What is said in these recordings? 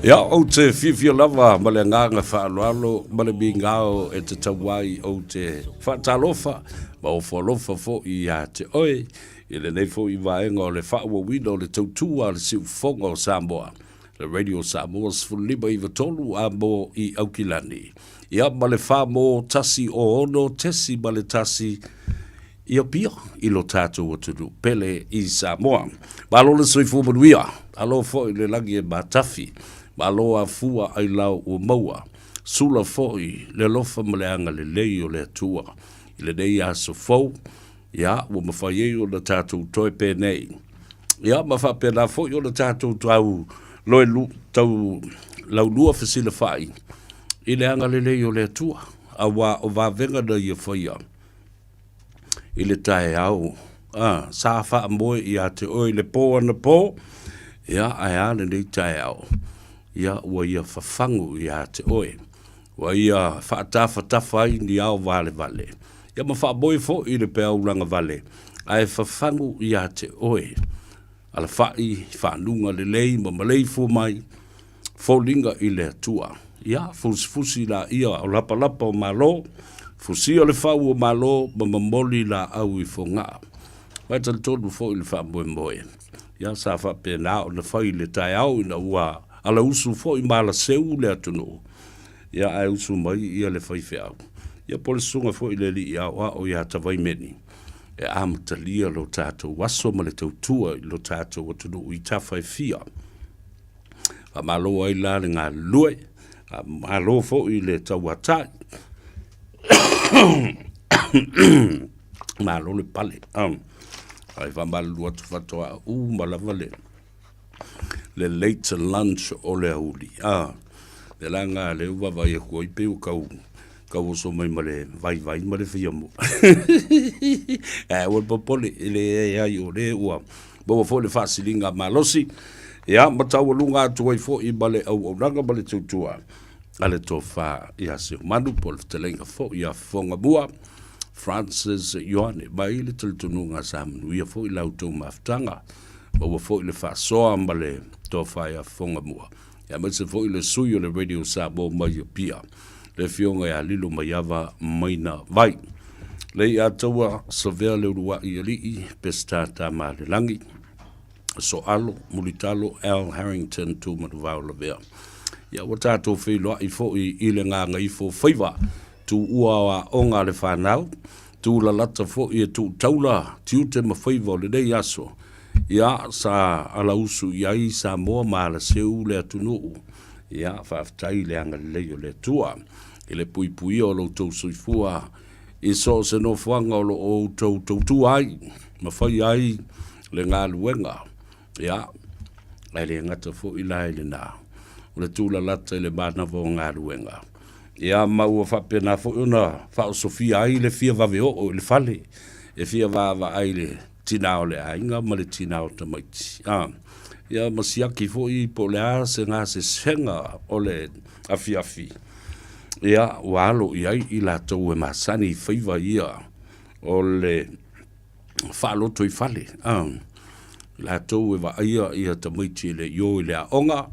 Ia o te fifia lava ma le nganga whaaloalo ma le bingao e te tawai o te whaatalofa ma o whalofa fo I a te oe I le nei fo I vaenga o le whaua wino le tautua le siu fonga o Samoa le radio Samoa sfulima I vatolu a mo I Aukilani ia ma le wha mo tasi o ono tesi ma le tasi ia pia I lo tātou o tunu pele I Samoa ma lo le soifu manuia alo fo I le langi e matafi ma loa fua ai lau o maua, sula foi le lofa maleanga le lei o le atua, I le nei aso fau, ia, o mawhai o na tātou toi pēnei. Ia, mawha pēnā foi o na tātou tau loe lu, tau lau lua fasila whai, I le anga le lei o le atua, a wā o wāwenga na ia whaia. I le tae au, sa wha moe I a te oi le pō ana pō, ia, ai ane nei tae au. Ia ua ia whafangu I a te oe. Ua ia whaatafa ai ni au vale vale. Ia ma whaaboi fo I le pea uranga vale. Ai whafangu I a te oe. Ala whai, whanunga le lei, ma malei fo mai. Fōlinga I le atua. Ia, fusi la ia o lapa o malo. Fusi o le whau o malo, ma mamoli la au I fo ngā. Mai tal tonu fo I le whaamboe moe. Ia sa whapena o na whai le tai au ina ua ala usu fo I mala seu le atunu. Ia ai usu mai ia le whaife au. Ia pole sunga fo I le li au a o ia tawai meni. E amatalia lo tātou waso ma le tautua I lo tātou atunu I tawhai fia. A malo ai la le ngā lue. A malo fo I le tauatai. Malo le pale. Ai whamalu atu whatoa malava le. Le late lunch o le auli. Le langa le uwa vai e kua I peu kau so mai ma le vai ma le whiamu. Wan papole le ai o le ua. Bawa fo le whasilinga malosi. Ia matau lunga atu ai fo I bale au nanga bale tautua. Ale to wha I ase manu pol te lenga fo I a fonga mua. Francis Ioane mai le tultununga sa manuia fo I lautou maftanga. Bawa fo I le Faasoa ma le to whaia fonga mua. Ia maise fo I le sui o le radio Samoa mai pia. Le fionga ia lilo mai ava maina vai. Leiataua Savea le urua I alii pestata ma le langi. So alo, mulitalo, Al Harrington tu matuvao la vea. Ia watato whiloa I fo I le ngā ngai fo whaiva. Tu ua wa onga le whanau. Tu la lata fo I tu taula tiute ma whaiva le nei aso. Ia sa ala usu iai Samoa ma la seu le atunu. Ia whaftai le anga leo le tua. I le pui o lo tau suifua. I so se no whanga o lo o tau tu ai. Ma whai ai le ngā luenga. Ia, ai le ngata fo I lai le nā. O le tūla lata I le mana vo ngā luenga. Ia maua whapena fo una whao sofia ai le fia vave o le fale. E fia vava ai le tina o le ainga ma le tina o tamaiti. Ia masiaki fo I po le a se ngā se senga o le afi. Ia walo iai I la tau e masani whaiva ia o le whaloto I fale. La tau e wa ia tamaiti le io I le aonga.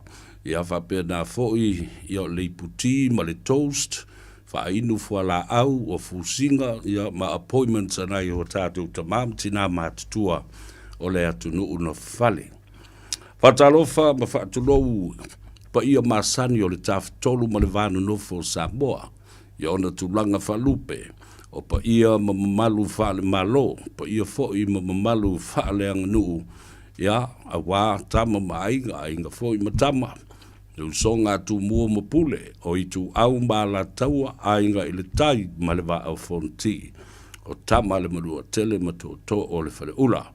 Ia whapena fo ia le puti ma le toast. Whainu fua la au o fusinga ia ma appointments anai o tātou tamam tina mātutua o le atunu una whale. Whatalofa ma whaatulou pa ia masani o le tawhtolu ma le vānu nofo Samoa. Ia ona tulanga whalupe o pa ia ma mamalu whale malo. Pa ia fo I ma mamalu whale anganuu. Ia a wā tama ma ainga fo I matama. Nau songa tu mua mapule o I tu au ma la taua ainga I le tai ma le wa au fonti o tama le marua tele ma to o le whare ula.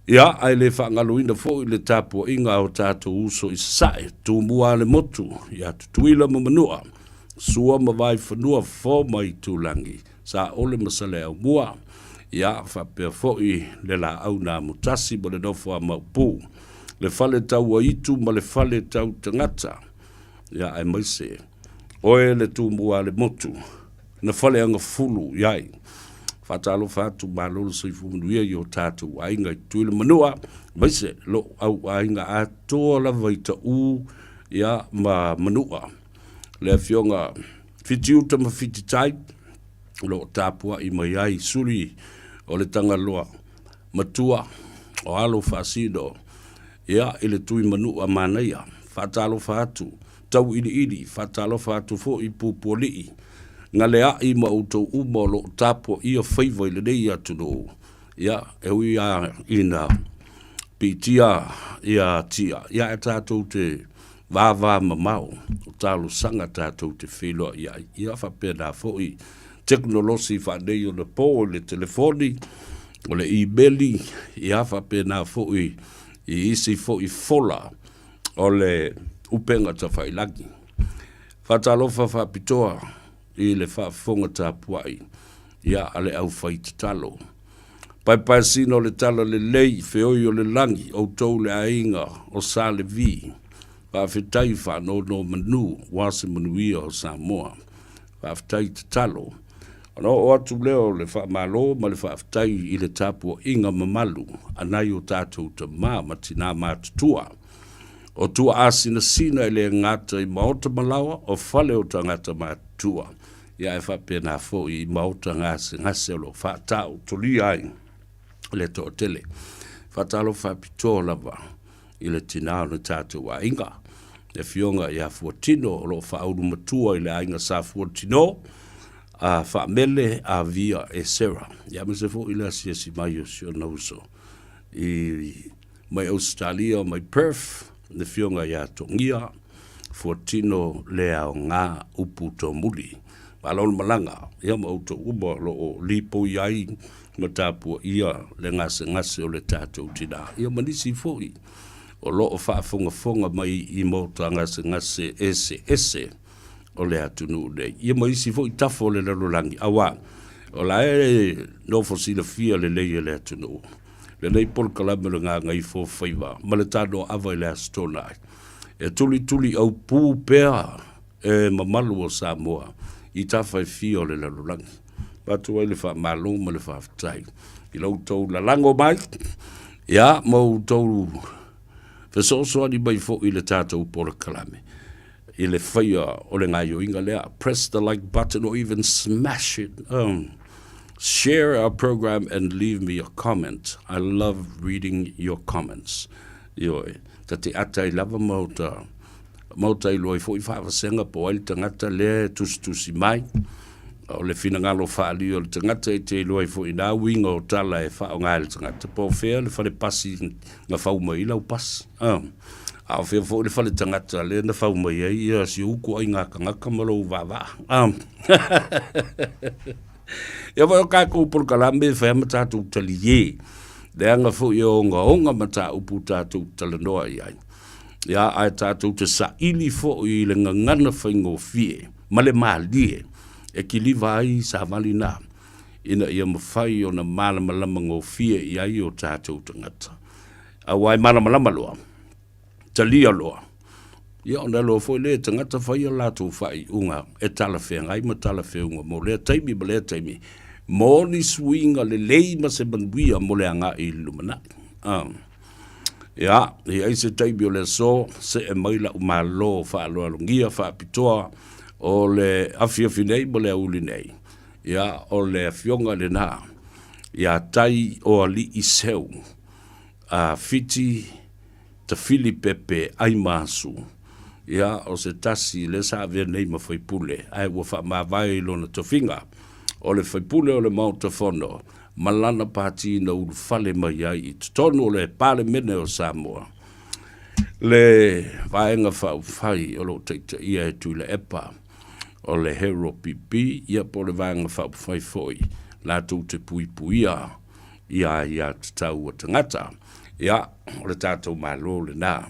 Ia ai le whangaluina fo I le tapu inga o tātou uso I sae tu mua le motu ia tutuila ma manua sua ma vai whanua fo mai tūlangi sa ole masale au mua ia whapea fo I le la au nā mutasi ma le nofo a maupu. Le fale tau a itu ma le fale tau tangata. Ia ai maise. Oe le tu mua le motu. Na fale anga fulu iai. Whatalo whatu malolo soifu manuia I o tātou ainga I tuile manua. Maise lo au ainga atoa la vaita u ia ma manua le fionga fitiuta ma fititai lo tapua I mai ai suri o le tanga loa matua o alo fasido ia ile tui manua manaia fatalo fatu tau ili fatalo fatu fo I pupoli ngale ai ma uto umo lo tapo ia faivo ile dei atu no ia e ia ina pitia ia tia ia tato te vava mamau talo sanga tato te filo ia fa pena foi teknolosi fa dei o le po le telefoni o le emaili ia fa pena foi I isi foi fola o le upenga ta failagi fatalofa fa pitoa I le fa fonga ta puai ia ale au fait talo pai sino le talo le lei feoi o le langi o tou le ainga o sa le vi fa fitai fa no manu wase manuia o Samoa fa fitai talo no o atu leo le fa malo ma le fa fitai I le tapu inga mamalu anai o tatou te matina matutua o tua asina sina ele ngata I maota malawa o fale o tangata matua ia e fa pena fo I maota ngase lo fa tau tuli ai le to tele fa talo fa pitola ba I le tina o tatu wa inga le fionga ia fuatino lo fa au matua I le ainga sa fuatino a fa mele a via e sera ia me se fo I le asia si mai o sio nauso I mai Australia mai Perth le fionga ia tongia fuatino le au ngā upu to muli malon malanga ia ma auto ubo lo o lipo iai matapu ia le ngase o le tatou tina ia manisi foi o lo o fonga mai I mota ngase ese o le atunu le ia manisi foi tafo le langi awa o la no fosila fia le le atunu le nei por kalame le ngai fo faiva ma le tado ava le astona e tuli au pu pea e mamalu o Samoa I tafai fio le lalulangi patu le fa malu ma le fa tai I lau tau la lango mai ia mau tau fa so di bai fo I le tatou por kalame I le faia o le ngai o inga lea press the like button or even smash it share our program and leave me a comment. I love reading your comments. Tati ata I lava mauta I loi fo I whaawasenga po ai tangata le tusi mai. O le fina ngalo whaali o le tangata I te loi fo I nā winga o tala e wha o ngā le tangata. Po whea le whale pasi ngā whauma I lau pasi. A whea fo le whale tangata le na whauma I ia si uku ai ngaka malo wawa. Ia vai o kako por kalambe fa matatu talie le anga fo yo nga mata upu tatu talanoa ia ia ai tatu te sa ili fo I le ngana faingo fie male malie e kiliva ai sa valina ina ia mafai ona malama ngo fie ia I tatu tangata a wai malama loa talia loa ia ona lo fo le tangata fai la tu fai unga e tala fe ngai ma tala fe unga mo le taimi mo ni swinga le lei ma se banbuia mo le anga I lumana ia ia se taimi le so se e maila u malo fa lo longia fa pitoa o le afia finei mo le uli nei ia o le fionga le na ia tai o ali iseu a fiti ta filipepe ai masu ia o se tasi le sa vea nei ma faipule ai ua wha ma vai lona tofinga o le faipule o le mauta fono malana pati na ulu fale mai ai I tonu o le pale mene o Samoa le vaenga whai o lo teita ia e tu le epa o le hero pipi ia po le vaenga whai foi la tu te puipuia ia te tau o tangata ia o le tātou malo le nā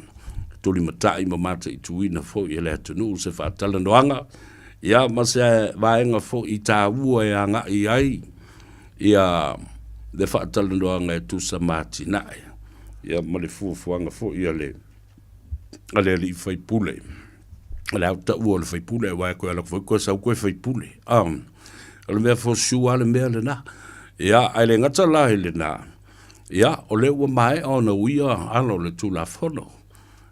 tuli matai mamata I tuina fo I le atunu se fa talanoanga ia ma se vaenga fo I tāua e anga I ai ia le fa talanoanga e tu sa mati nai ia ma le fuafuanga fo ia le li fai pule le au ta ua le fai pule wa ko ala fo ko sa ko fai pule le mea fo sua le mea le na ia ai le ngata la le na ia o le ua mai ona uia alo le tu la fono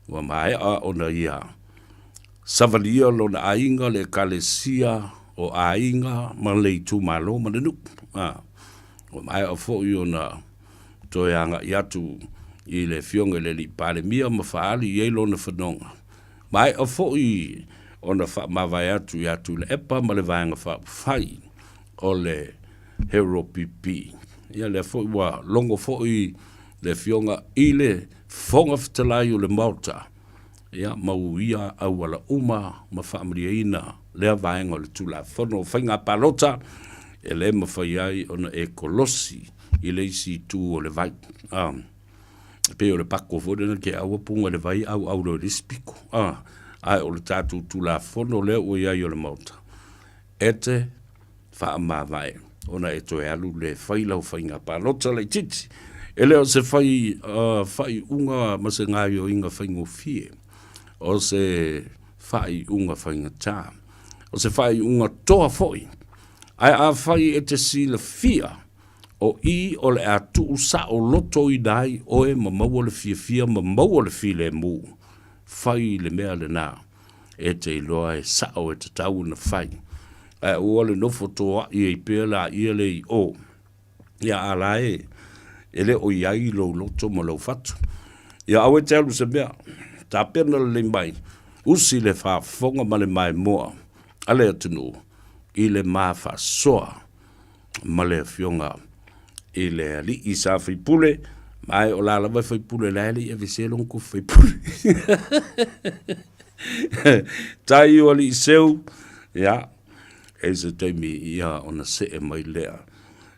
wa mai a ona ia savalia lo na ainga le kalesia o ainga ma le tu malo ma nu o mai o fo yo na to yanga yatu i le fionga le li pale mia ma faali ye lo na fanonga mai o fo i ona fa ma vai atu yatu le epa ma le vanga fa fai o le hero pipi ia le fo wa longo fo i le fionga i le fonga ftalai o le malta ia mauia au ala uma ma faamriaina le vaenga o le tula fono fainga palota e le mawhaiai ona e kolosi i le isi tu o le vai pe o le pako fodena ke aua punga le vai au lo le spiko ai o le tatu tula fono le o iai o le mauta ete faama vai ona e toe alu le whailau whainga palota le titi e leo se whai unga ma se ngai o inga whaingo fie o se whai unga whainga tā o se whai unga toa foi ai a whai e te sila fia o i o le atu sa o loto i dai o e ma maua le fia ma maua le fi le mu whai le mea le nā e te iloa e sa o e te tau na whai ai o le nofo toa i e pēla i le i o ia ala e ele o iai lo loto ma lo fatu ia awe te alu se mea ta pena le mai usi le fa fonga ma le mai moa ale atunu i le ma Faasoa ma le fionga i le ali i sa fai pule mai o la vai fai pule la ali e vise lon ku fai pule tai o li seu ia e se taimi ia ona se e mai lea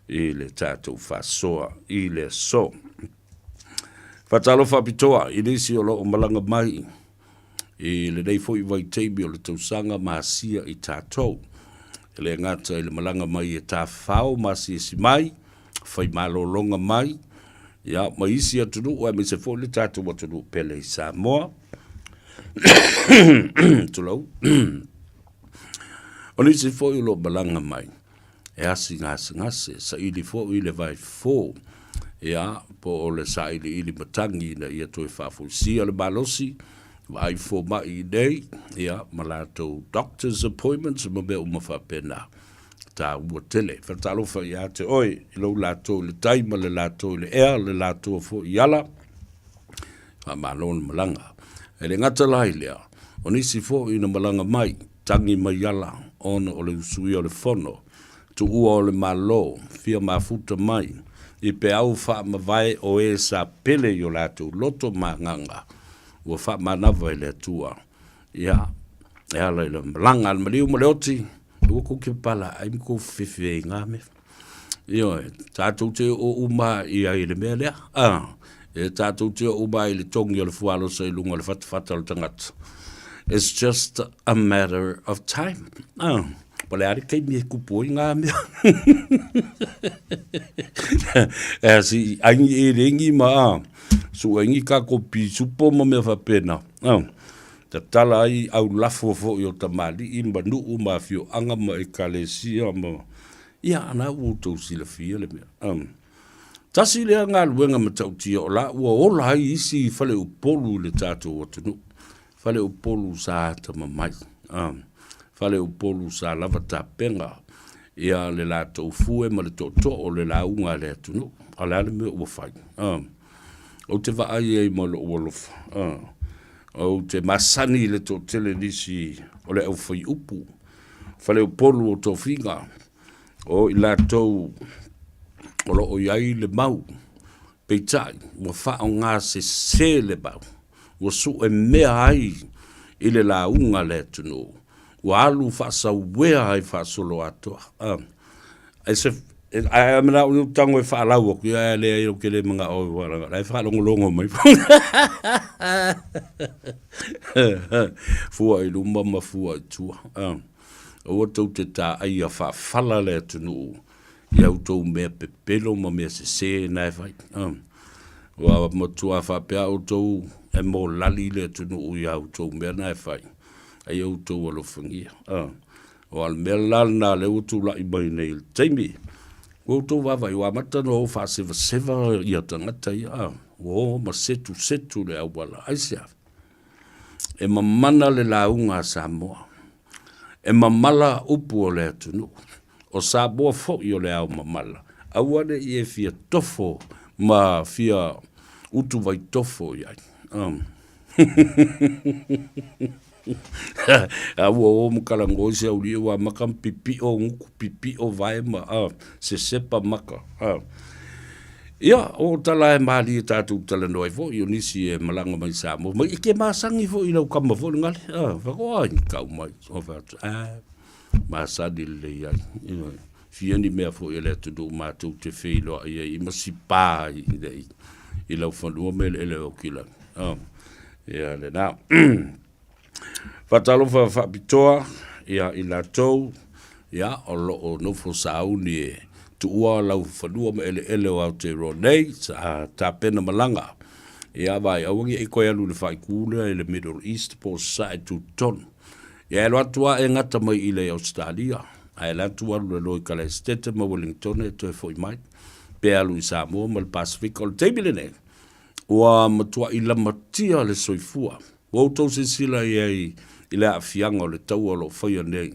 i le tātou Faasoa i le so fatalo fapitoa i nisi o lo malanga mai i le nei foi vai teimi o le tausanga maasia i tātou le ngata i le malanga mai e tā whao maasia si mai fai malolonga mai ia mai isi atunu ua me se foi le tātou atunu pele i Samoa tulau o nisi foi lo malanga mai e asi ngase sa ili fo ile vai fo ia po o le sa ili matangi na ia toi fafusia le balosi vai fo mai dei ia malato doctor's appointments mo be uma fa pena ta ua tele fatalo fa ia te oi lo lato le taima le lato le le lato fo iala a malon malanga ele ngata lai lea o nisi fo ina malanga mai tangi mai ala ono o le usui o le fono tu ua o le malo, fia mafuta mai, i pe au wha mawai o e sa pele yo latu, loto ma nganga, ua wha manawa i le tua. Ia, e ala i le malanga, al mariu maleoti, ua kuki pala, ai mko whiwhi e ngā me. Io, tātou te o uma i ai le mea lea, e tātou te o uma i le tongi o le fualo sa i lunga le fatafata o le tangata. It's just a matter of time. Pole ari kei mi kupo i ngā mea. E si aingi e rengi ma su aingi ka kopi supo ma mea whapena. Ta tala ai au lafo fo i o tamali i manu u ma fio anga ma e kalesia ma ia ana utou sila fia le mea. Tasi lea ngā luenga ma tautia o la ua ola hai isi i fale upolu le tātou atunu. Fale upolu sa ata mamai. Fale upolu sa lava tapenga ia le la tau fue ma le toto o le launga le atunu ala le me ua fai o te vaai e ma lo ualofa o te masani le totele nisi o le au fai upu fale upolu o tau finga o i la tau o lo o iai le mau peitai ua fao ngā se le mau ua su e mea ai i le launga le atunu ua alu faasauea ai faasolo atoa ai se ai amena u tango e faalau ku ia le o ke le manga o wala ai faalongolongo mai fua i lumba ma fua i tua o tau te tā ai a faafala le atunu ia utou mea pepelo ma mea se nai fai ua matua faapea utou e mo lali le atunu ia utou mea nai fai ai au tau alo whangia. O al mea lana le utu la i mai nei il teimi. O tau wawa i wamatano o whasewa i a tangata i a. O ma setu le au wala aisea. e mamana le launga Samoa. E mamala upu o le atunu. O Samoa fo i o le au mamala. Awane i e fia tofo ma fia utu vai tofo iai. Awa o mukala ngosi au lia wa makam pipi o nguku pipi o vai ma se sepa maka. Ia, o tala e maali e tātou tala noai fo, i o nisi e malanga mai Samoa. Ma ike maasangi fo i lau kama fo ngali. Whako ai, kau mai. O whatu, maasani le iai. Fiani mea fo i le tudu mātou te whilo i masi pā i lau whanua me le o kila. Ia le nā. Whatalo whapitoa, ia i la tau, ia o loo nofo sauni e tu ua lau whanua me ele o Aotearoa sa tā pena malanga. Ia vai awangi e koe alu le whaikūlea i le Middle East po sa e tu tonu. Ia e atua e ngata mai i le Australia. Ai la tu alu le loi kala estete ma Wellington e toi foi mai. Pe alu i Samoa ma le Pacific o le teimile ne. Ua matua i la matia le soifua. Wautou se sila i le afianga o le tau o lo whaia nei.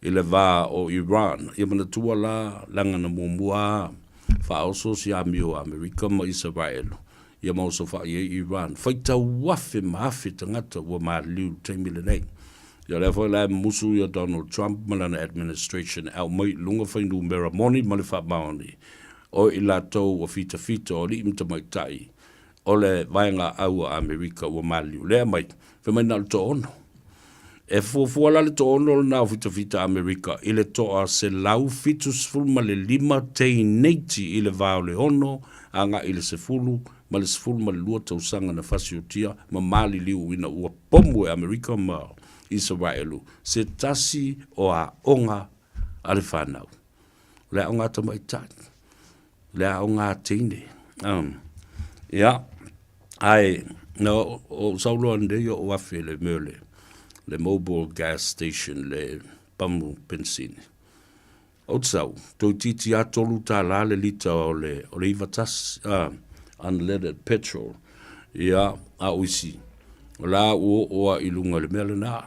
I le vā o Iran. Ia mana tua la langa na muamua. Faasoa si amio Amerika ma Israel. Ia mauso wha i Iran. Whaita wafe maafi tangata ua maa liu teimile nei. Ia lefo la musu ia Donald Trump malana administration au mai lunga whainu mera moni ma le wha maoni. O i la tau o fita o li imta mai tai. O le vaenga au a Amerika ua maa liu. Lea mai. Whamai nal to ono. E fuafuala le to ono na fita Amerika i le toa se lau fitu sfulu ma le 5 tei neiti i le vao le ono anga i le sefulu ma le sefulu ma le lua tausanga na fasiotia ma mali liu ina ua pomu e Amerika ma Israelu se tasi o a onga ale whanau. Le onga tamai tani. Le onga teine. Ia, ai, no, o saulo ande o wafe le mele. Le mobile gas station le pamu benzine. O tsau, tau titi atolu ta la le lita o le iwatas, unleaded petrol. Ia, a uisi. La o ilunga le mele na.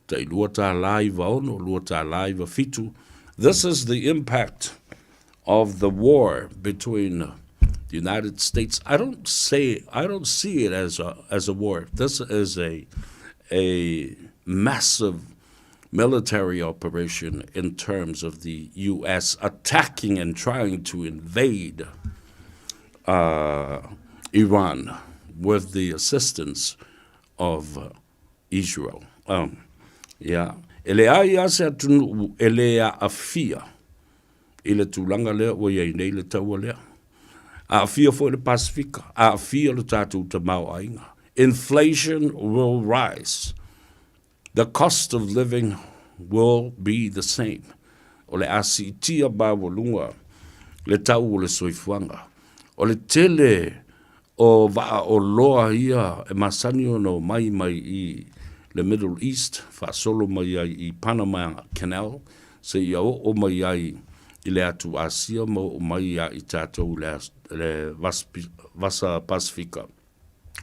Ta ilua ta laiva ono, lua ta laiva fitu. This is the impact of the war between the United States. I don't see it as a war. This is a massive military operation in terms of the U.S. attacking and trying to invade Iran with the assistance of Israel. Yeah. Ele ai ase atunu ele a afia. Ele tulanga lea o iei nei le taua lea. A afia fo le Pasifika. A afia le tātou te mau ainga. Inflation will rise. The cost of living will be the same. O le asi tia bawalunga le tau o le soifuanga. O le tele o vaa o loa ia e masani o no mai i le Middle East, Faasolo mai i Panama Canal, se ia o mai i le atu Asia, o mai i tātou le Vasa Pasifika.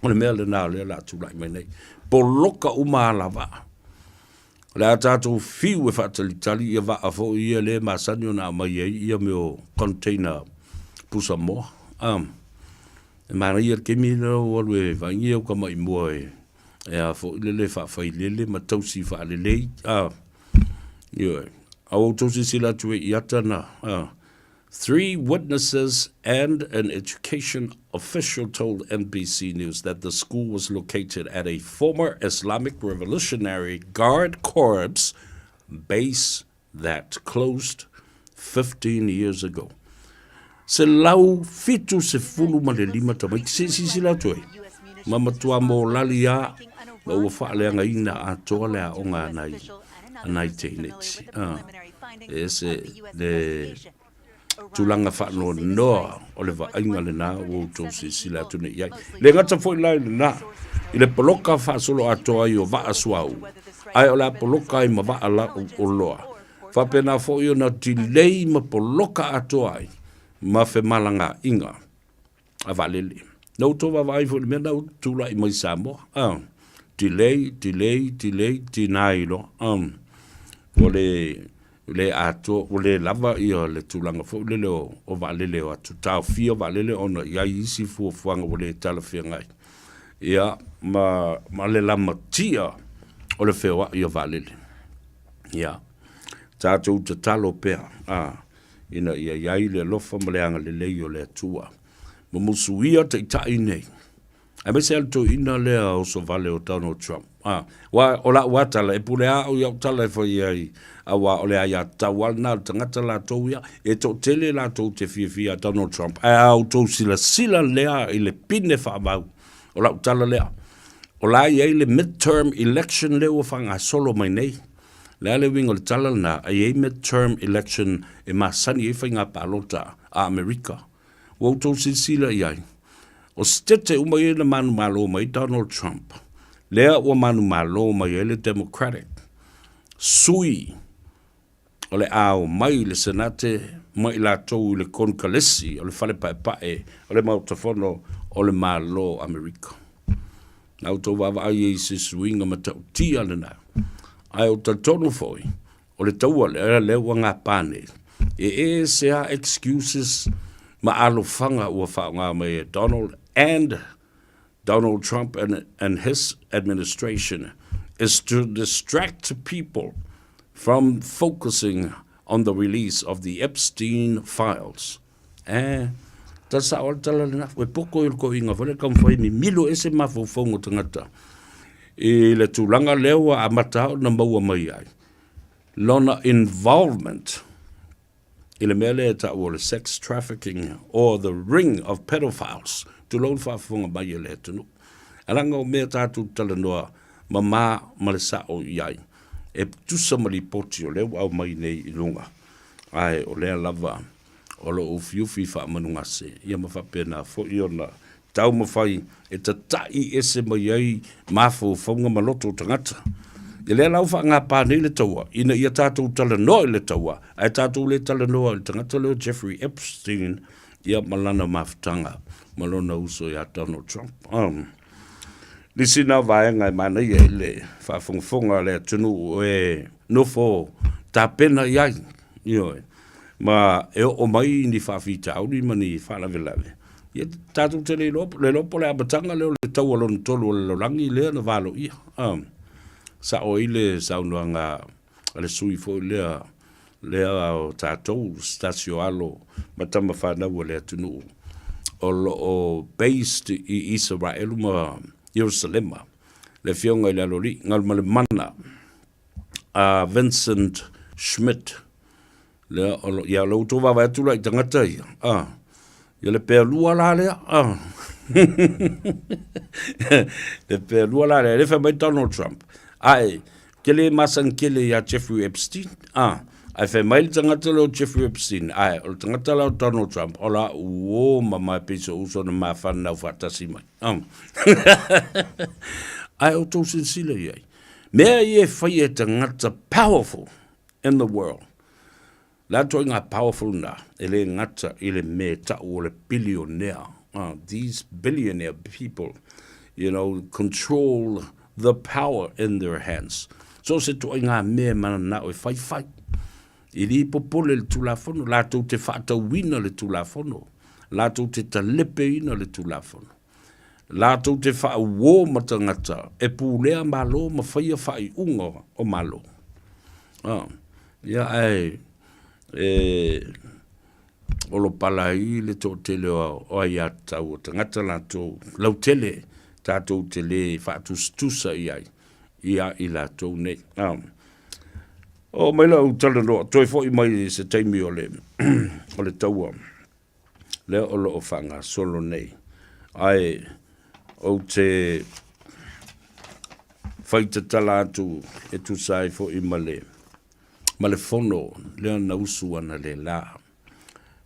O le mea le nā le atu lai mai nei. Poloka umalava. Le a tātou fiu e whaatalitali ia vaa fo ia le masani o nā mai ia me o container pusa moa. E mana ia kemi o alue vangia o kama i mua e fo lele whaafai lele ma tausi wha lele. Au tausi sila tue i atana. 3 witnesses and an education official told NBC News that the school was located at a former Islamic Revolutionary Guard Corps base that closed 15 years ago. Se lau fitu se fulu ma le 5 tamai. Si la tue. Mama tua mo lalia ma ua whaaleanga ina a toa lea o ngā anai te ineti. Ese le tulanga whaano noa o le vainga le nā o tau se sila tune iai. Le ngata fwoi lai le nā. I le poloka whaasolo a toa i o vaa suau. Ai o la poloka i ma vaa la o loa. Whapena fwoi o na dilei ma poloka a toa ai. Ma fe malanga inga. A valele. Nau tova vai fo le mea nau tula i mai Samoa. delay, tinailo, le ato, le lava ia le tulanga fo, le o valele o atu tau fia valele ona, ia isi fuanga o le tala fia ngai. Ia, ma le lama tia o le fewa ia valele. Ia, tātou te talo pea, ina ia iai le lofa ma le anga le lei o le atua. Ma musuia te itai nei. A me se alto ina lea o so vale o Donald Trump. O la watala e pule a o iau tala e fai ai a wa o le ai a tawal na tangata la tau ia e to tele la tau te fia Donald Trump. A au tau sila lea i le pine wha mau. O la utala lea. O la iai le midterm election leo whanga solo mai nei. Lea le wingo le tala na a iai midterm election e masani e whainga palota a Amerika. O tau sila iai. O stete umai na manu malo mai Donald Trump. Lea o manu malo mai ele Democratic. Sui o le ao mai le senate mai la tou le konkalesi o le fale pae o le mautafono o le malo Amerika. Nau tau wawa ai se suinga matau tia le na. Ai o tatono foi o le taua le wanga pane. E sea excuses ma alo fanga ua whaonga mai Donald Trump and his administration is to distract people from focusing on the release of the Epstein files. Ta sa o tala na we poko il ko inga vole kam foi mi milo ese mafofongo tangata. E le tulanga lewa a matao na maua mai ai. Lona involvement ile mele ta o sex trafficking or the ring of pedophiles to lon fa fonga ba yele tunu alanga o me ta tu tala noa mama malesa o yai e tu somali poti o le au mai nei ilunga ai o le lava o lo o fiu fa manunga se ia ma fa pena fo iona tau ma fai e ta tai ese mai ai mafo fonga maloto tangata le lau fa nga pa nei le taua ina ia tātou tala noa le taua ai tātou le tala noa le tangata leo Jeffrey Epstein ia malana maftanga malona uso ia Donald Trump lisina vaenga mana ia le fa fonga le tunu e no fo ta pena ia io ma e o mai ni fa fita au ni mani fa la velave ia tātou tele le lopo le abatanga leo le taua lon tolu le langi le na valo ia sa oile sa unuanga ale sui fo lea o tātou stasio alo matama whanau le atunu o based i Israel ma Jerusalem le fionga i le alori ngal male mana Vincent Schmidt le ia lo tova va tu la tangata ia ia le pe lua la le le pe lua la le fa Donald Trump ai kele masan kele ya Jeffrey Epstein ai fe mail tangata lo Jeffrey Epstein ai o tangata lo Donald Trump ola o mama piso uso na mafan na fatasi mai ai o to sincere ai me ye faye tangata powerful in the world la toinga powerful na ele ngata ile meta o le billionaire these billionaire people control the power in their hands. So se to inga me mana na o fai. Ili popole le tulafono, la to te fata wina le tulafono, la to te talepe ina le tulafono, la to te fa wo matangata, e pulea malo ma fai fai unga o malo. O lo palai le to tele o aiata o tangata la to lau tele tātou te le whātustusa ia i la tau nei. O mai lau tala noa, toi fo i mai se taimi o le taua. Le o lo o whanga solo nei. Ai, o te whaita tala atu e tu sai fo i male. Male fono, lea na usu ana le la.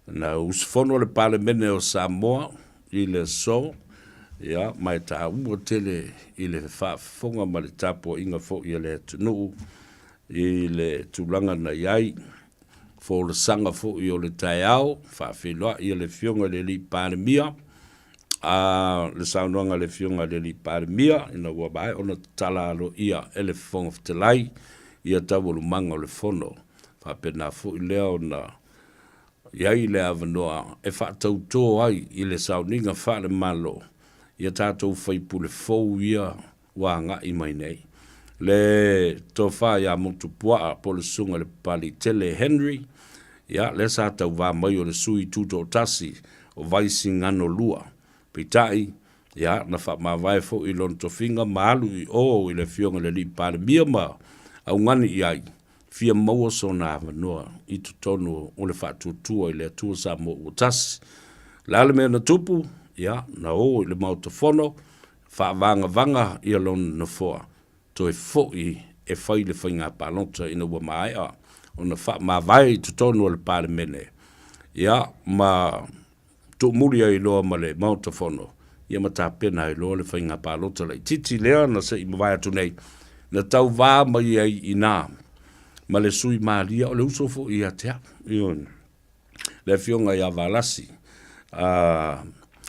Na usu fono le pale mene o Samoa, i le so, ia mai ta ua tele i le whaafonga ma le tapo inga fo i le tunu i le tulanga na iai fo le sanga fo i o le tai au whaafilua i le fionga le li pandemia le saunoanga le fionga le li pare mia, ina ua bai, ona tala alo ia ele fonga ftelai, ia tawolu manga le fono, whapena fu i leo na, iai le avanoa, e whaatau tō ai, i le sauninga whaale malo, ia tātou whaipule fau ia, wā ngā i mai nei. Le tō wha ia motu pua, po le sunga le pali tele Henry, ia le sa tau wā mai o le sui tuto tasi, o vaisi ngano lua, pitai, ia, na wha ma vai fo i lon to finga malu i o i le fionga le li pare mia ma, au ngani i ai, fia maua so na avanoa, i tutonu o le wha tutua i le atua Samoa o tasi. Lale mea na tupu, ia, na o i le mautofono, wha vanga i lon na foa, to e fo i e whai le whainga palonta ina ua mai a, o na wha ma vai i tutonu o le pare mene. Ia, ma to muria i loa ma le mautofono, ia ma tā pena i loa le whainga pālota lei. Titi lea na se i mawai atu nei, na tau vā mai ai i nā, ma le sui mālia o le usofo i atea. Le fionga i avalasi,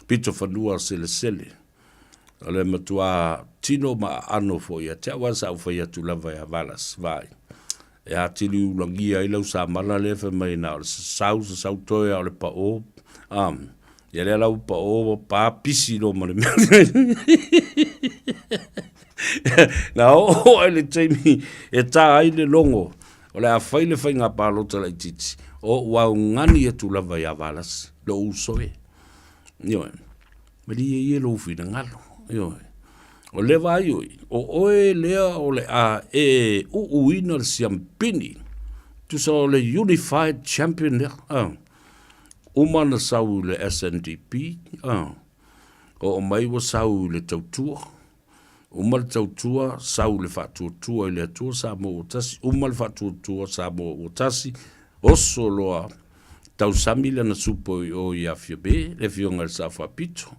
pito whanua sele, o le matua tino ma ano fo i atea, wasa au whai atu lava i avalas, vai. E a tili ulangia i lau sa mala lefa mai na, o le sa sau toia o le pa o, ia le lau pa o pa pisi no ma le mea. Na o le teimi e tā ai le longo, o le a whai le whainga pālota lai titi, o wau ngani e tu lava i avalas, lo usoe. Ioe, mali e lo fina ngalo, ioe. O le vai oi, o oe lea o le a e uina le siampini, tu sa o le Unified Champion lea, umana sau le SNDP, o mai wa sau le tautua, uma le tautua sau le whatuatua i le atua Samoa o tasi, uma le whatuatua Samoa o tasi, oso loa tau samila na supo o i awhiabe, le fionga le sa whapito,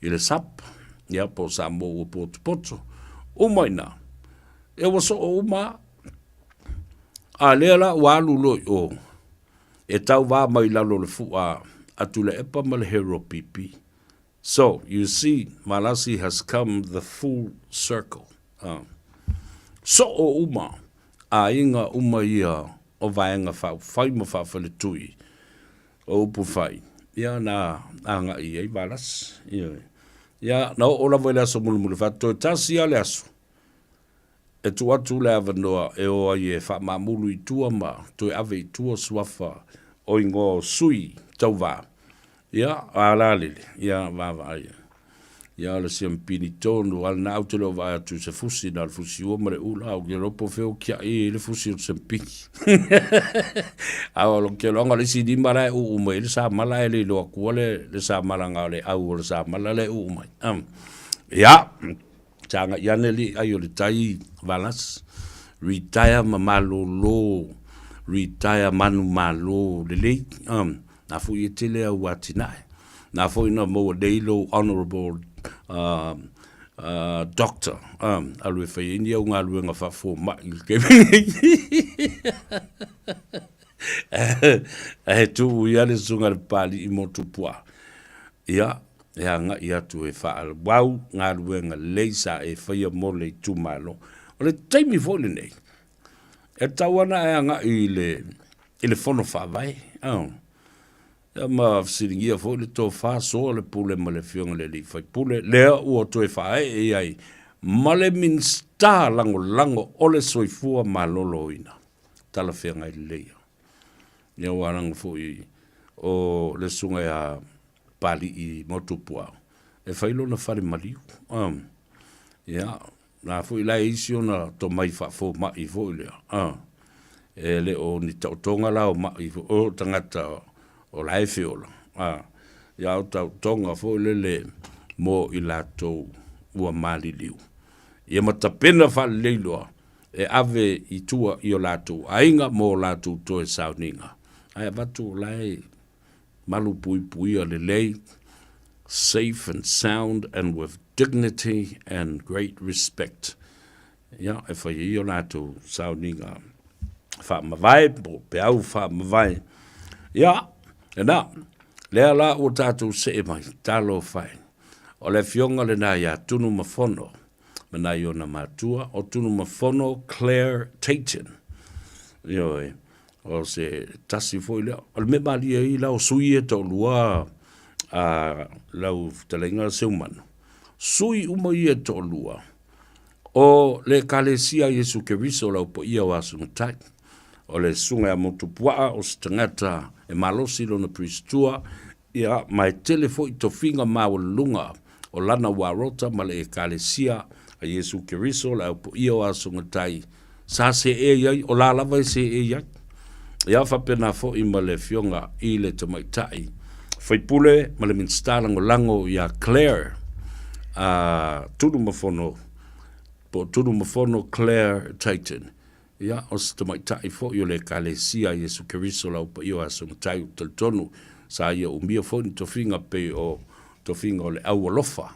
i le sap, ia po Samoa o poto, umaina, e waso o uma, a lea la walu loi o, e tau wā mai lalo le fua atu le epa ma le hero pipi. So, you see, Malasi has come the full circle. So o uma, a inga uma ia o vaenga whai ma whawhale tui, o upu whai. Ia na anga i ei Malas. Ia na o la wele aso mulu whato tasi ale aso. E tu atu le avanoa e o ai e wha mamulu i tua ma, tu e ave i tua suafa o ingo sui tau wā. Ia, a la lele, ia vā ia. Ia le siampini tonu, al na autelo wā atu se fusi na le fusi ua mare ula, au kia ropo feo kia e le fusi o siampini. Au alo kia longa le si di mara e uu mai, le sa mala e le loa kua le sa mala ngā le au le sa mala le uu mai. Ia, tanga iane li ayo le tai valas, retire ma malo lo, retire manu malo le le, na fu i tele au atinae, na fu ina mo leilo honorable doctor, alwe fai india unga alwe nga fa fo ma il kemi. Tu iale sunga le pali i motu pua. Ia, ia nga ia tu e fa al wau nga alwe nga leisa e fai mo le tu malo. O le taimi fo le nei. E tawana e nga i le fono fa vai. Ia ma siringia fo le to Faasoa le pule ma le fionga le li fai pule. Lea ua to e fa e ai. Ma le minsta lango o le soifua ma lolo ina. Tala fionga i leia. Ia warang fo i o le sunga ya pali i motupua. E failo na fare maliu. Ia, na fo i la isio na to mai fa fo ma i fo i lea. E le o ni tautonga la o ma i fo o tangata o la e fiola. Ia o tautonga fo i le mo i la tou ua mali liu. Ia matapena fa leiloa e ave i tua i o latu. Ainga mo latu to e sauninga. Ai vatu lai malu pui le lei, safe and sound and with dignity and great respect. Ia, e whai i o latu sauninga. Wha mawai, pe au wha mawai. Ia, e na, lea la o tātou se e mai, tālo whai. O le fionga le nā ia tunu mafono, mana i o na mātua, o tunu mafono Claire Tatum. Ioi, o se tasi foi lea. O le me malia i lau sui e tau lua lau talenga se umano. Sui uma i e tau lua. O le kalesia Yesu Keriso lau po ia wa sungai. O le sunga a motupua o se tangata e malosi lo na pristua ia mai telefo i tofinga maulunga o lana warota ma le kalesia a Yesu Keriso lau po ia wa sungai. Sa se e iai, o la lava se e iai. Ia whapena fo i ma le fionga i le tamaitai. Whaipule ma le minstalango lango ia Claire, tunu mafono Claire Tatum. Ia o se tamaitai fo i o le kalesia Yesu Keriso lau pa io aso matai u taltonu. Sa ia umia fo ni tofinga pe o tofinga o le au alofa.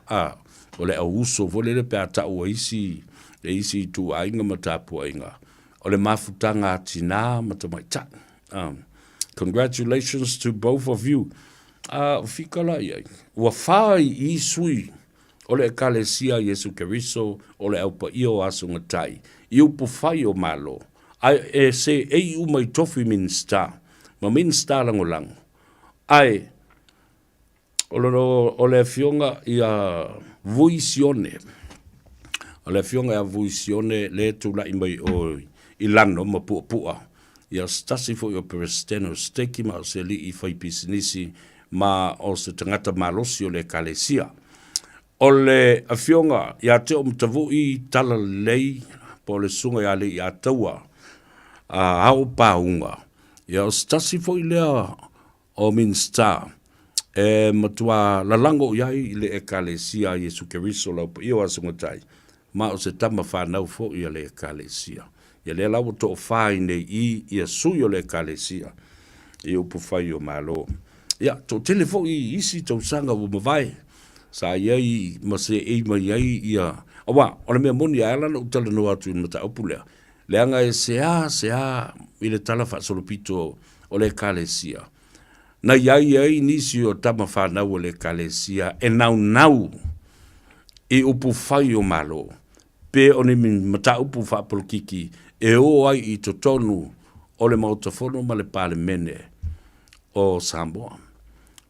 O le au uso vole le pe ata ua isi e isi tu ainga matapua inga. O le mafutanga atina matamaitai. Congratulations to both of you. Fikala iai. Ua whai i sui o le kalesia Yesu Keriso o le aupa io aso ngatai. I upu whai o malo. Ai e se ei umai tofi minsta. Ma minsta lango lango. Ai o le fionga ia vuisione. O le fionga ia vuisione le tula i mai o ilano ma pua. Ia stasi fo i peresteno steki ma o se li i fai pisinisi ma o se tangata malosi o le kalesia. O le afionga ia te o mtavu i tala lei po le sunga ia le i ataua hao paunga. Ia o stasi fo i lea o minsta e matua lalango iai le e kalesia Yesu Keriso lau pa iwa sungatai. Ma o se tama whanau fo i le e kalesia. Ia le lau to whai nei i ia sui o le kalesia. I upu whai o malo. Ia, to telefo i isi tau sanga o mawai. Sa iai ma se eima iai ia. Awa, o le mea moni a alana utala no atu mata upulea. Leanga e sea i le tala whaasolopito o le kalesia. Na iai nisi o tama whanau o le kalesia e nau i upu whai o malo. Pe o ni mata upu whaapolokiki e o ai i totonu o le mautafono ma le pale mene o Samoa.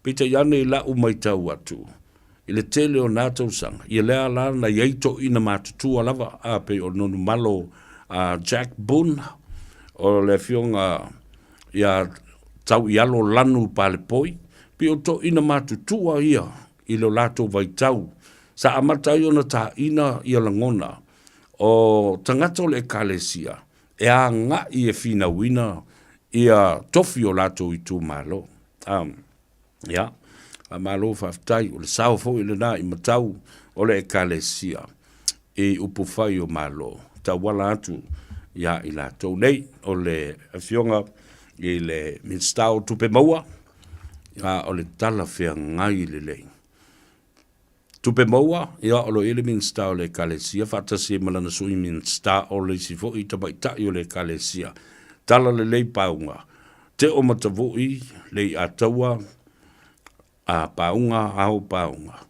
Pita iane i la umaitau atu. I le tele o nātou sanga. I lea la na iaito ina matutua lava. Pe o nonu malo Jack Boone. O le fionga ia tau i alo lanu pale poi. Pe o to ina matutua ia i lo lato vaitau. Sa amata i ona ta ina i alangona. O tangata o le kalesia. E a nga i e fina wina i a tofi o lato i tu malo. Ia. A malo whaftai o le sao fo i le nā i matau o le kalesia. E upu whai o malo. Ta wala atu ia i lato nei o le fionga i le minstao tupe maua. Ia o le tala whea ngai le lei. Tupe maua, ia o lo ele minsta o le kalesia, whatasi e malana sui minsta o le sifo i tamaitai o le kalesia. Tala le lei paunga. Te o matavoi, lei ataua, a paunga, au paunga.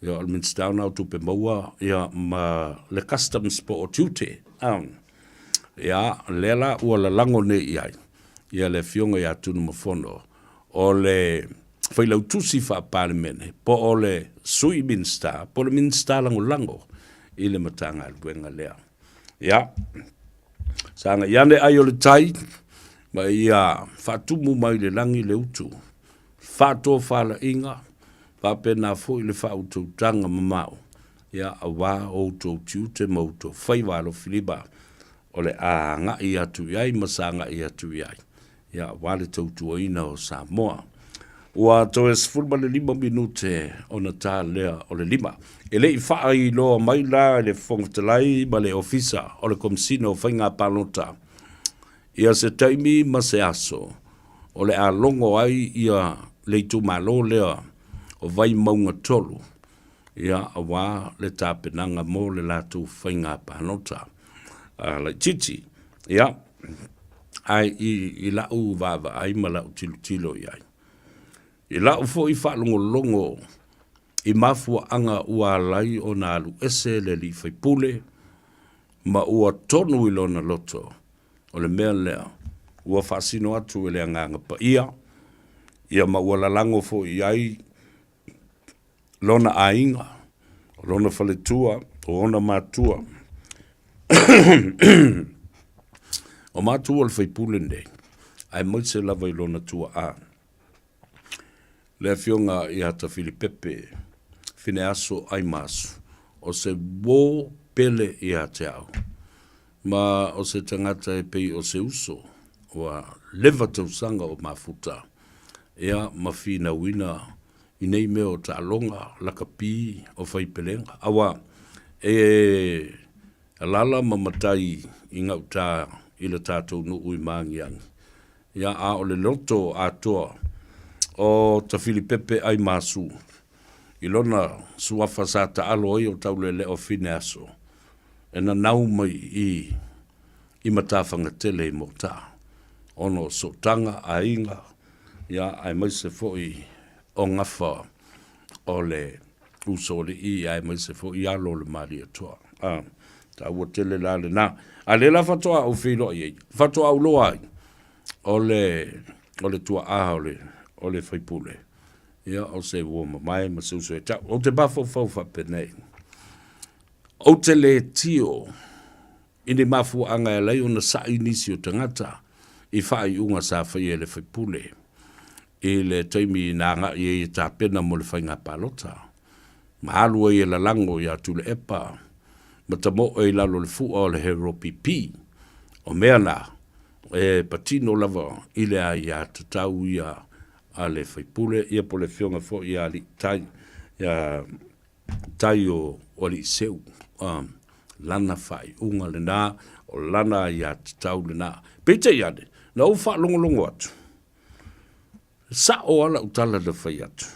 Ia o le minsta o nao tupe maua, ia ma le customs po o tiute. Ia lela ua la lango ne iai. Ia le fionga ia tunu mafono. O le whailau tusi wha parimene, po o le sui minsta, po le minsta lango i le matanga albuenga lea. Ia, sanga iane ai o le tai, ma ia whatumu mai le langi le utu, whato whala inga, whapena fo i le whautou tanga mamau, ia a wā outou tiute mautou whaiwalo filiba, o le a nga i atu iai, masanga i atu iai. Ia, wale tautua ina o Samoa. Ua to es fulma le 5 minute o na tā lea o le 5. E le i wha i loa mai la le whongtalai ma le ofisa o le komsino o whainga palota. Ia se taimi ma se aso o le a longo ai ia le tu malo lea o vai maunga tolu. Ia a wā le tāpenanga mo le latu whainga palota. Le titi, ia, ai i lau vava ai ma lau tilo iai. I la ufo I whaalongolongo I mafua anga ua lai o nā alu ese le li whaipule, ma ua tonu I lona loto, o le mea lea, ua whaasino atu e le anganga pa ia ma ua lalango fo I ai, lona ainga, lona whaletua, o ona mātua, o mātua le whaipule nei, ai moise lava I lona tua a. Le fionga I hata Filipepe, fine aso ai masu, o se wō pele I hate au. Ma o se tangata e pei o se uso, wa leva tausanga o mafuta, ea mawhina wina, I nei meo ta alonga, laka pi o whaipelenga. Awa, alala mamatai I ngau tā, ila tātou no ui māngiang. Ia a o le loto atoa, o ta Filipepe ai masu. I lona suafa sa ta alo I o taulele o fine aso. E na nau mai I matawhanga tele I mota. Ono so tanga a inga. Ia ai mai se foi o ngafa o le usole I ai mai se foi alo le mari atoa. Ta ua tele la le na. A le la fatoa au whilo I. Fatoa au loa ai. O le tua a o le whaipule. Ia o se woma mai ma se uso e tau. O te bafo fau whapenei. O te le tio. I ne mafu anga e lei o na sa inisi o tangata. I whai unga sa whai e le whaipule. I le taimi nanga I ta pena mo le whainga palota. Mahalua I la lango I atu le epa. Ma ta mo e lalo le fua o le hero pipi. O mea na. E patino lava I le a ia tatau ia a le whaipule, ia po le whionga fo ia li tai o li seu, lana whai unga le nā, o lana ia tatau le nā. Pete iade, na u wha longo atu. Sa o ala utala le whai atu.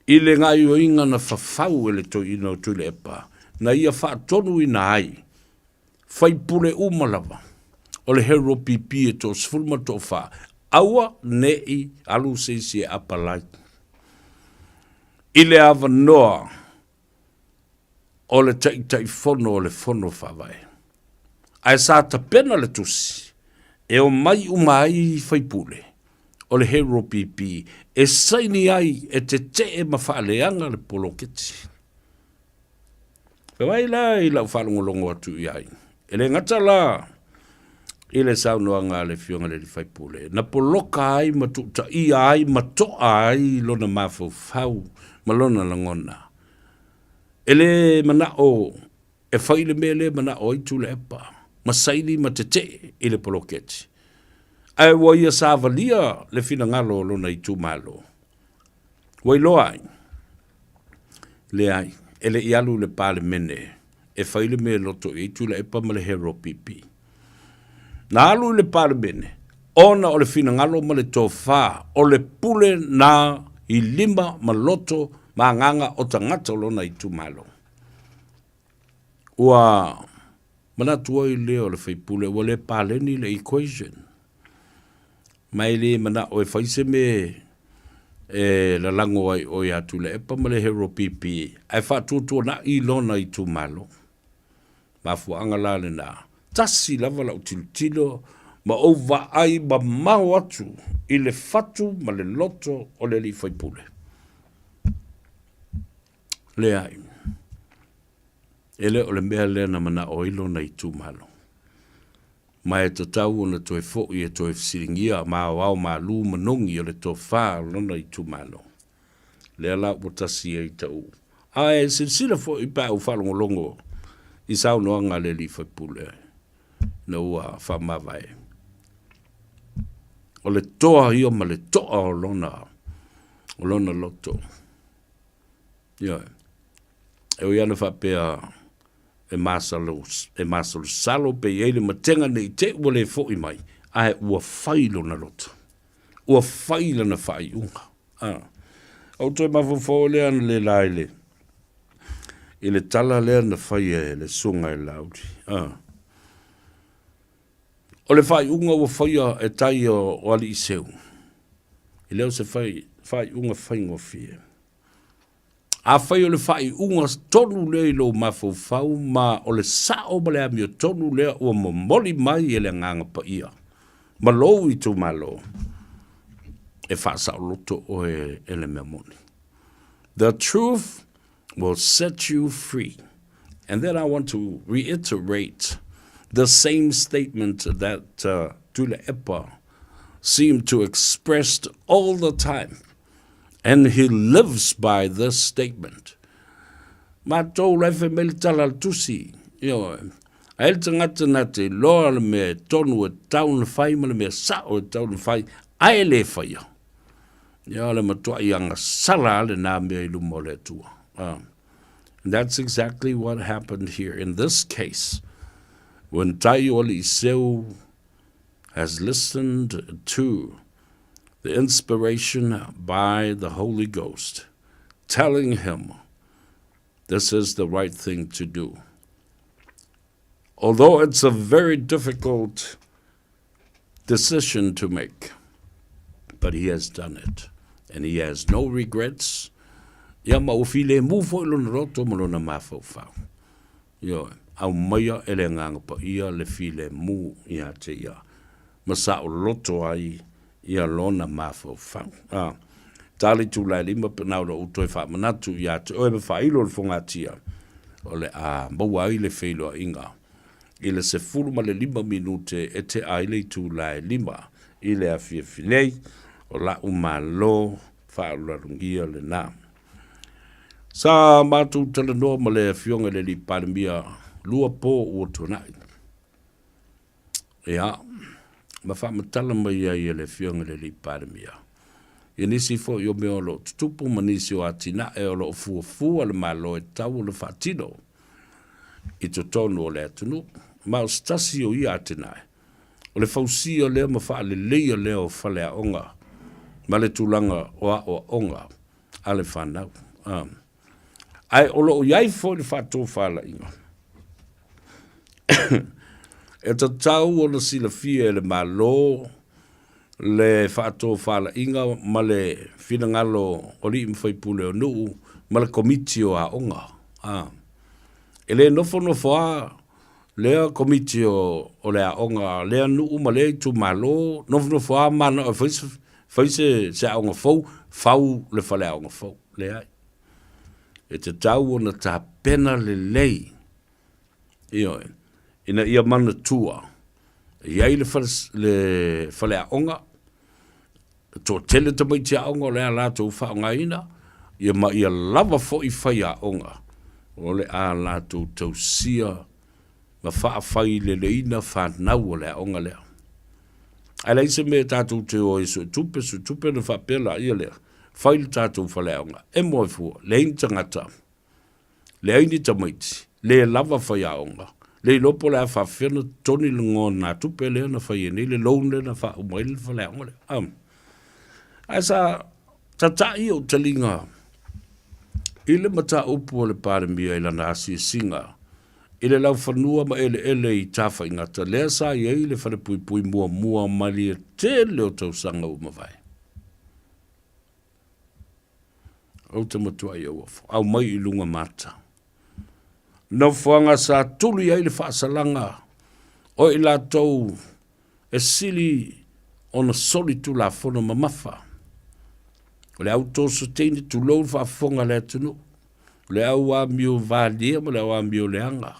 I le ngai o inga na whawhau e le to ina o tule epa, na ia wha tonu I na ai, whaipule umalawa, o le hero pipi e to sfulma to wha, aua nei alu seisi e apalai. I le ava noa o le tai fono o le fono whawai. Ai sa ta pena le tusi e o mai umai whaipule o le hero pipi e saini ai e te e mawhaaleanga le poloketi. Whawai la I lau whalongolongo atu I ai. E le ngata la I le saunoa ngā le whionga le whaipule. Na poloka ai matuta I ai matoa ai lona mawhau whau malona langona. E le mana o e whaile me le mana o I tule epa. Masaili matete I le poloketi. Ai waia sāvalia le whina ngalo lona I tūmalo. Wai loa ai. Le ai. E le ialu le pāle mene. E whaile me loto I tule epa ma le hero pipi. Na alu le parabene, ona o le fina ngalo ma le tofa, o le pule na I lima ma loto ma nganga o tangata lona I tumalo. Ua manatua I leo le whaipule, ua le paleni le equation. Mai le mana o e whaise me la lango ai o ia tu le epa ma le hero pipi, ai whatutua na I lona I tumalo. Mafu angala le na. Tasi lava la utilitilo, ma ova ai ma mau atu I le fatu ma le loto o le li whaipule. Le ai. Ele o le mea lea na mana o ilo na I tūmalo. Ma e tatau o na toe fo'i e toe fisiringia ma au ma lu manongi o le tō wha lona I tūmalo. Lea la o tasi e I tau. A e sinsila fo'i pa au whalongolongo I sau noanga le li whaipule. Na ua whamawai. O le toa hio ma le toa o lona loto. Ia. E o iana whapea e masalo salo pe ele matenga nei te ua le fo I mai. Ai ua whailo na loto. Ua whaila na whai unga. Au toi mawhawhau lea na le laile. I le tala lea na whai e le sunga e laudi. O le whai unga ua whaia e tai o ali I seu. I leo se fai unga fai ngofia. A fai o le fai unga tonu le lo mafau ma o le sao ma le amio tonu le o momoli mai e le nganga pa ia. Malo I tu malo. E fasa o loto o e le memoni. The truth will set you free. And then I want to reiterate the same statement that Tule Epa seemed to express all the time. And he lives by this statement. Ma tau lefe mele tala tusi. A el tangata na te loa le me tonu e taun fai ma le me sao e taun fai. Ai le fai. Le matua ianga sala le na me ilu mo le tua. And that's exactly what happened here in this case. When Taio Eliseu has listened to the inspiration by the Holy Ghost, telling him this is the right thing to do. Although it's a very difficult decision to make, but he has done it, and he has no regrets. Ia maufile mu fo ilona roto malona mafau. Au maya ele nganga pa ia le file mu ia te ia. Masa o loto ai ia lona mafau. Tali tu lai lima penau lo utoi fa manatu ia te oe me fa ilo le fonga tia. Ole a maua i le feilo inga. Ile se fulu ma le 5 minute e te aile tu lai lima. Ile a fie filei o la umalo fa ularungia le na. Sa matu tala noa ma le fionga le li parimia lua po o tonai. Ma fa matala ma ia le fionga le li parimia. I nisi fo yo me o lo tupu ma nisi o atina e o lo fua le malo e tau le fatino. I to tonu o le atunu. Ma o stasi o ia atina e. O le fausi o leo ma fa le leia leo fale a onga. Ma le tulanga o onga. Ale whanau. Ai olo iai fo le fato fala inga. E ta tau o le sila fia le malo le fato fala inga ma le finangalo o li mwhai pule o nuu ma le komitio a onga. E le nofo a lea komitio o le a onga lea nuu ma le tu malo nofo a mana o faise se a onga fau le fale a onga fau lea. E te tau o na ta pena le lei. Ina ia mana tua. Iai le fale a onga. To tele te mai te a onga o lea lato wha onga ina. Ia lava fo I whai a onga. O le a lato tau sia. Ma wha whai le ina wha nau o lea onga lea. Ai leise me tātou te o su tupe na wha pela ia lea. Whaile tātou whaleaonga, e moi fua, le ini tangata, le aini tamaiti, le lava whaiaonga, le lopo le a whawhena toni lungo nā tupe lea na whaiene, le loun le na wha umaile whaleaonga le. Asa, tatai o talinga, ile mata upu o le pāremia ila na asi singa, ile lau whanua ma ele I tāwha ingata, lea sa I le whare pui mua mali e te leo tau sanga umawai. Au te matua I au mai I lunga mata. Nau whanga sa tulu I le whaasalanga o I la tau e sili o na soli tu la whono mamafa. O le au tō so teini tu lou whaafonga le atunu. O le au a mio vālia mo le au a mio leanga.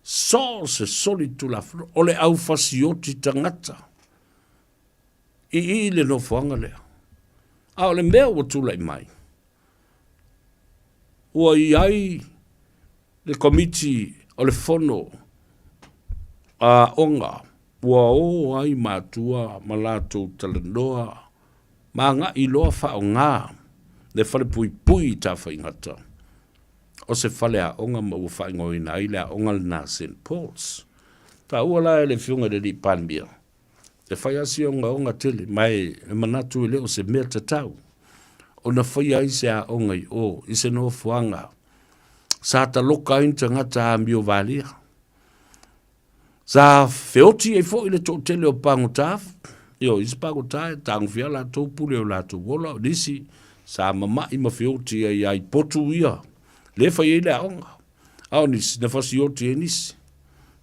So se soli tu la whono. O le au fasioti tangata. I le no whanga lea. A o le mea o tula I mai. Ua iai le komiti o le fono a onga ua o ai matua malato talanoa ma nga I loa wha o ngā le whale pui ta whaingata o se whale a onga ma ua whaingoina I le a onga na St. Paul's ta ua la le whiunga le li panbia le whaiasi onga tele mai e manatu I leo se mea tatau o na whai ai se a onga I o I se no fuanga sa ta loka inta ngata a mio valia sa feoti e fo I le tō tele o pango taf Yo, ispago tae, tang fia la tau pule o la tau wola, nisi, sa mama ima fioti ai potu ia. Le fa ye le aonga. Ao nisi, na fasi oti e nisi.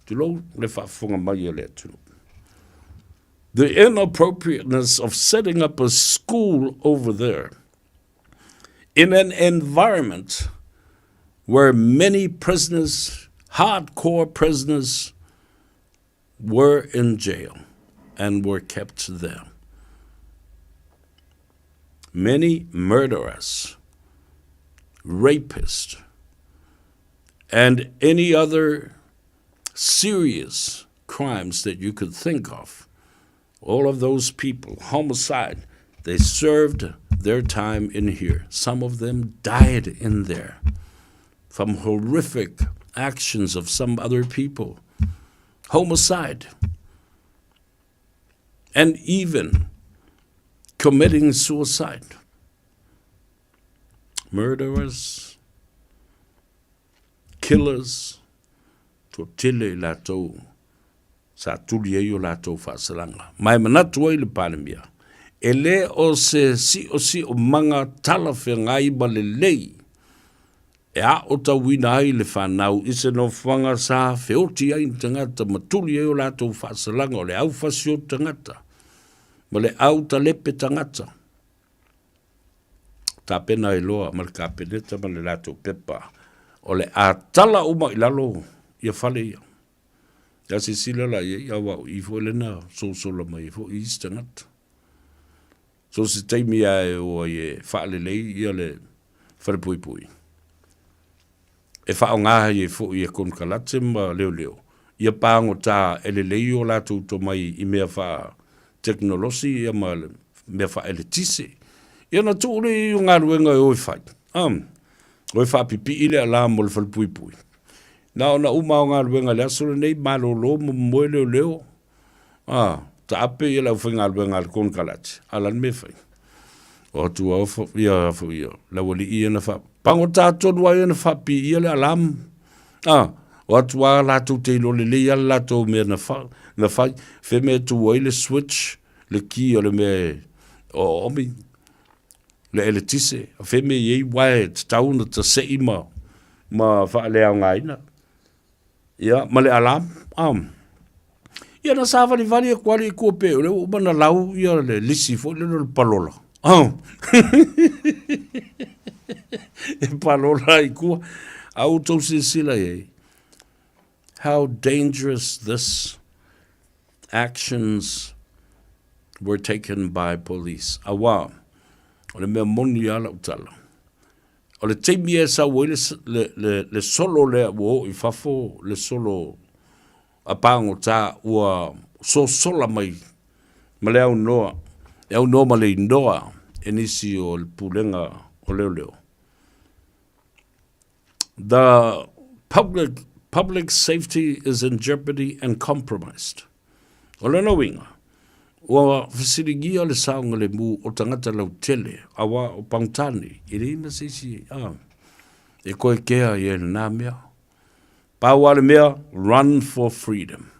Tulo, le fa funga mai e le tulo. The inappropriateness of setting up a school over there in an environment where many prisoners, hardcore prisoners, were in jail and were kept there. Many murderers, rapists, and any other serious crimes that you could think of, all of those people, homicide, they served their time in here. Some of them died in there from horrific actions of some other people. Homicide. And even committing suicide. Murderers, killers, totile lato, sa tulie yo lato fasalanga. Mai manatu ai le panemia. Ele o se si o manga talafe ngai ba le lei. E a o tawina ai le whanau i se no whanga sa whioti ai tangata matuli e o lato whasalanga o le au whasio tangata. Ma le au talepe tangata. Ta pena i loa ma le kapeneta ma le lato pepa. O le a tala uma i lalo ia whale ia. Ia se sila la ia wau i fo le na so la mai fo i tangata. So se teimi ai o ie whaale lei ia le whare pui pui. E whao ngāha i fo i e kon kalate ma leo leo. Ia pāngo tā ele lei o lātou to mai i mea wha teknolosi ia ma mea wha ele tise. Ia na tūre i o ngā ruenga e oi whai. Oi wha pipi i le ala mo le whale pui pui. Nā o na uma o ngā ruenga le asore nei malo lo mo moe leo leo. Ta ape i lau whainga ruenga le kon kalate. Alan me whai. O tu au ia fu ia. La wali i na wha. Pango tātou wa ia na wha pi ia le alam. O atu a lātou te ilo le lea lātou mea na whai. Whe mea tu wai le switch. Le ki o le mea o omi. Le ele tise. Whe mea iei wai te tauna ta se ima. Ma wha lea ngaina. Ia, ma le alam. Ia na sa vali vali e kuali e kua peo. Le umana lau ia le lisi fo le palola. E palola i kua. Au tau se sila e. How dangerous this actions were taken by police. Awa. O le mea moni ala utala. O le teimi e sa woi le solo lea wo i fafo le solo a pango ta ua so sola mai. Ma le au noa. E au noa ma le indoa. E nisi o le pulenga o leo leo. The public safety is in jeopardy and compromised. O lena winga. Ua fasirigia le saunga le mu o tangata lau tele. Awa o pangtani. I reina sisi. E koe kea i e nā mea. Pāua le mea, run for freedom.